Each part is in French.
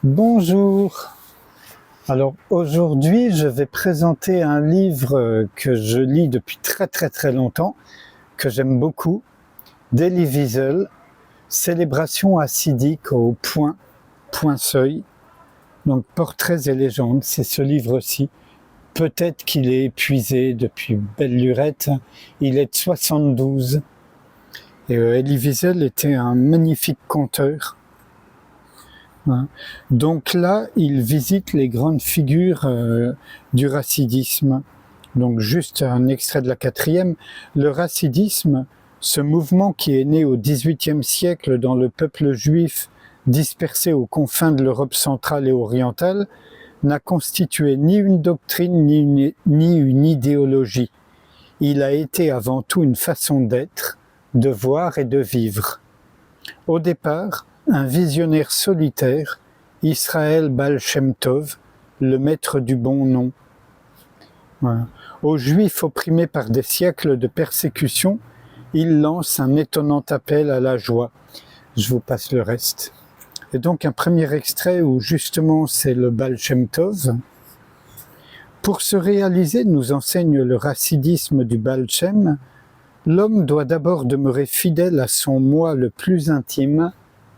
Bonjour. Alors aujourd'hui, je vais présenter un livre que je lis depuis très longtemps, que j'aime beaucoup, d'Elie Wiesel, Célébration hassidique au point seuil. Donc Portraits et légendes, c'est ce livre-ci. Peut-être qu'il est épuisé depuis belle lurette. Il est de 72. Et Elie Wiesel était un magnifique conteur. Donc là, il visite les grandes figures du rassidisme. Donc juste un extrait de la 4e. Le rassidisme, ce mouvement qui est né au XVIIIe siècle dans le peuple juif dispersé aux confins de l'Europe centrale et orientale, n'a constitué ni une doctrine ni une idéologie. Il a été avant tout une façon d'être, de voir et de vivre. Au départ, un visionnaire solitaire, Israël Baal Shem Tov, le maître du bon nom. Voilà. Aux Juifs opprimés par des siècles de persécution, il lance un étonnant appel à la joie. Je vous passe le reste. Et donc un premier extrait où justement c'est le Baal Shem Tov. Pour se réaliser, nous enseigne le rassidisme du Baal Shem, l'homme doit d'abord demeurer fidèle à son moi le plus intime,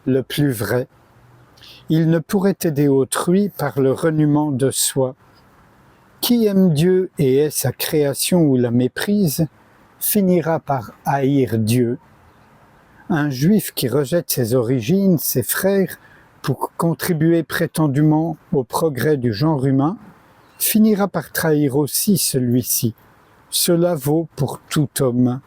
le plus vrai. Il ne pourrait aider autrui par le reniement de soi. Qui aime Dieu et est sa création ou la méprise, finira par haïr Dieu. Un juif qui rejette ses origines, ses frères, pour contribuer prétendument au progrès du genre humain, finira par trahir aussi celui-ci. Cela vaut pour tout homme.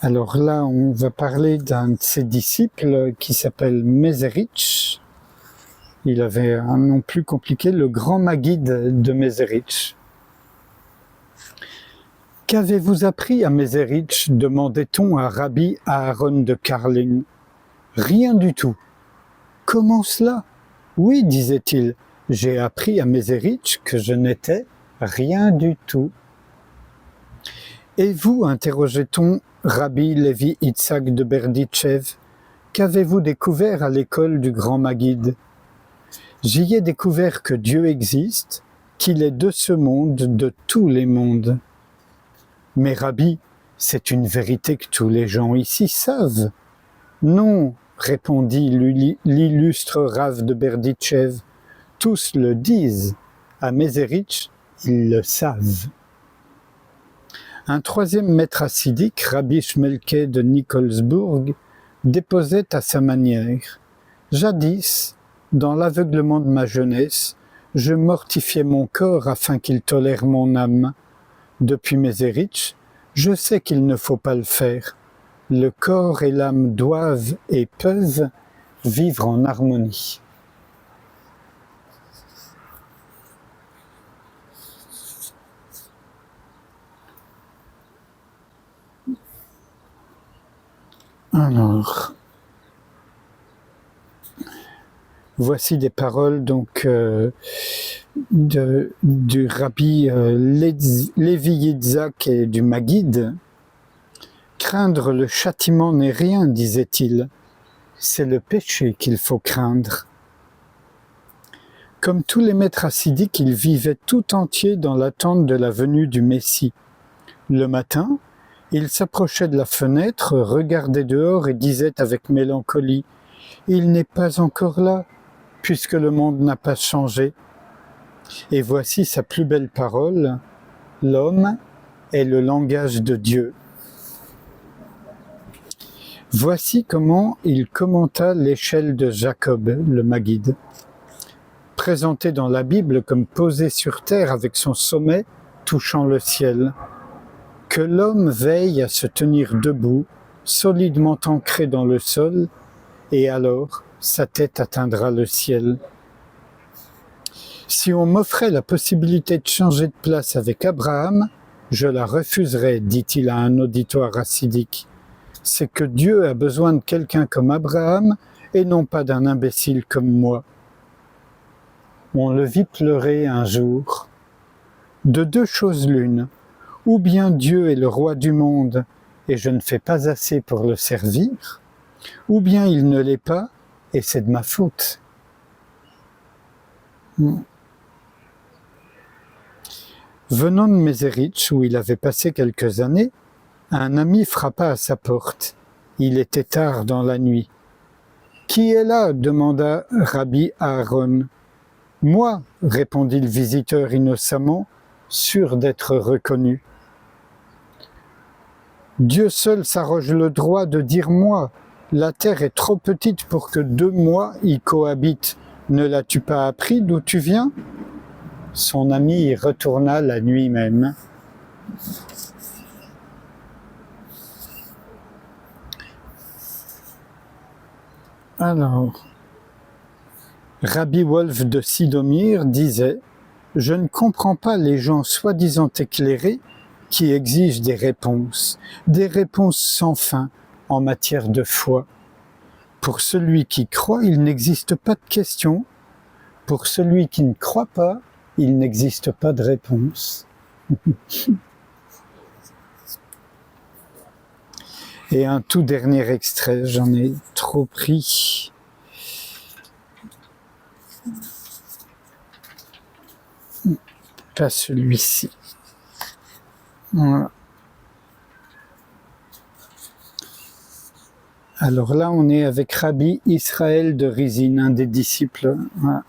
Alors là, on va parler d'un de ses disciples qui s'appelle Mézérich. Il avait un nom plus compliqué, le grand Maguide de Mézérich. Qu'avez-vous appris à Mézérich, demandait-on à Rabbi Aaron de Karlin. Rien du tout. Comment cela? Oui, disait-il, j'ai appris à Mézérich que je n'étais rien du tout. Et vous, interrogeait-on Rabbi Levi Itzhak de Berditchev, qu'avez-vous découvert à l'école du grand Maguide? J'y ai découvert que Dieu existe, qu'il est de ce monde, de tous les mondes. Mais Rabbi, c'est une vérité que tous les gens ici savent. Non, répondit l'illustre Rav de Berditchev, tous le disent. À Mézérich, ils le savent. Un troisième maître hassidique, Rabbi Shmelke de Nikolsburg, déposait à sa manière. Jadis, dans l'aveuglement de ma jeunesse, je mortifiais mon corps afin qu'il tolère mon âme. Depuis Mézérich, je sais qu'il ne faut pas le faire. Le corps et l'âme doivent et peuvent vivre en harmonie. Alors, voici des paroles donc du Rabbi Levi Yitzhak et du Maguide. Craindre le châtiment n'est rien, disait-il. C'est le péché qu'il faut craindre. Comme tous les maîtres hassidiques, ils vivaient tout entiers dans l'attente de la venue du Messie. Le matin, il s'approchait de la fenêtre, regardait dehors et disait avec mélancolie « Il n'est pas encore là, puisque le monde n'a pas changé. » Et voici sa plus belle parole « L'homme est le langage de Dieu. » Voici comment il commenta l'échelle de Jacob, le Maguide. Présenté dans la Bible comme posé sur terre avec son sommet touchant le ciel. Que l'homme veille à se tenir debout, solidement ancré dans le sol, et alors sa tête atteindra le ciel. Si on m'offrait la possibilité de changer de place avec Abraham, je la refuserais, dit-il à un auditoire hassidique. C'est que Dieu a besoin de quelqu'un comme Abraham et non pas d'un imbécile comme moi. On le vit pleurer un jour. De deux choses l'une. Ou bien Dieu est le roi du monde et je ne fais pas assez pour le servir, ou bien il ne l'est pas et c'est de ma faute. Venant de Mézérich, où il avait passé quelques années, un ami frappa à sa porte. Il était tard dans la nuit. « Qui est là ?» demanda Rabbi Aaron. « Moi, » répondit le visiteur innocemment, sûr d'être reconnu. « Dieu seul s'arroge le droit de dire moi. La terre est trop petite pour que 2 mois y cohabitent. Ne l'as-tu pas appris d'où tu viens ?» Son ami y retourna la nuit même. Alors, Rabbi Wolf de Sidomir disait « Je ne comprends pas les gens soi-disant éclairés qui exigent des réponses sans fin en matière de foi. Pour celui qui croit, il n'existe pas de question. Pour celui qui ne croit pas, il n'existe pas de réponse. » Et un tout dernier extrait, j'en ai trop pris. Pas celui-ci. Voilà. Alors là, on est avec Rabbi Israël de Rizin, un des disciples. Voilà.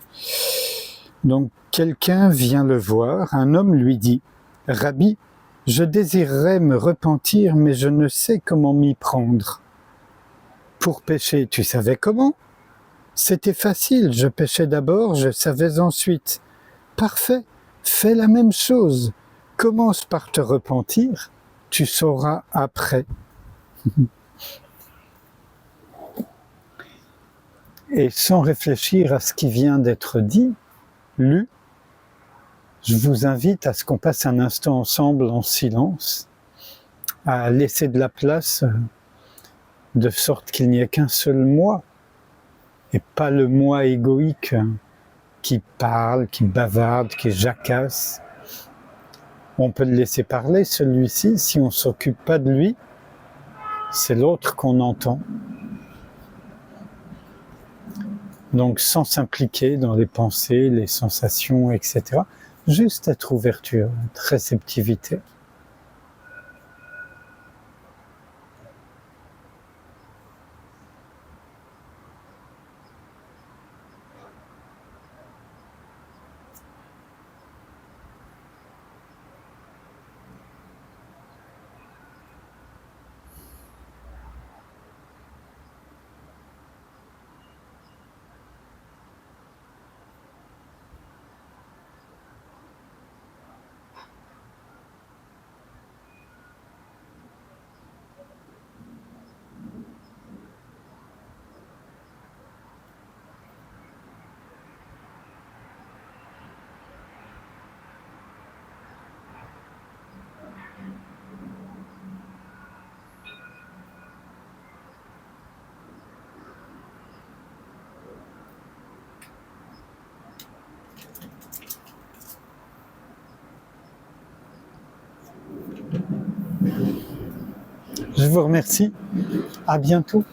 Donc, quelqu'un vient le voir, un homme lui dit « Rabbi, je désirerais me repentir, mais je ne sais comment m'y prendre. » « Pour pécher, tu savais comment ? » ?»« C'était facile, je péchais d'abord, je savais ensuite. » »« Parfait, fais la même chose. Commence par te repentir, tu sauras après. » Et sans réfléchir à ce qui vient d'être dit, lu, je vous invite à ce qu'on passe un instant ensemble en silence, à laisser de la place de sorte qu'il n'y ait qu'un seul moi, et pas le moi égoïque qui parle, qui bavarde, qui jacasse. On peut le laisser parler, celui-ci, si on ne s'occupe pas de lui, c'est l'autre qu'on entend. Donc sans s'impliquer dans les pensées, les sensations, etc. Juste être ouverture, être réceptivité. Je vous remercie. À bientôt.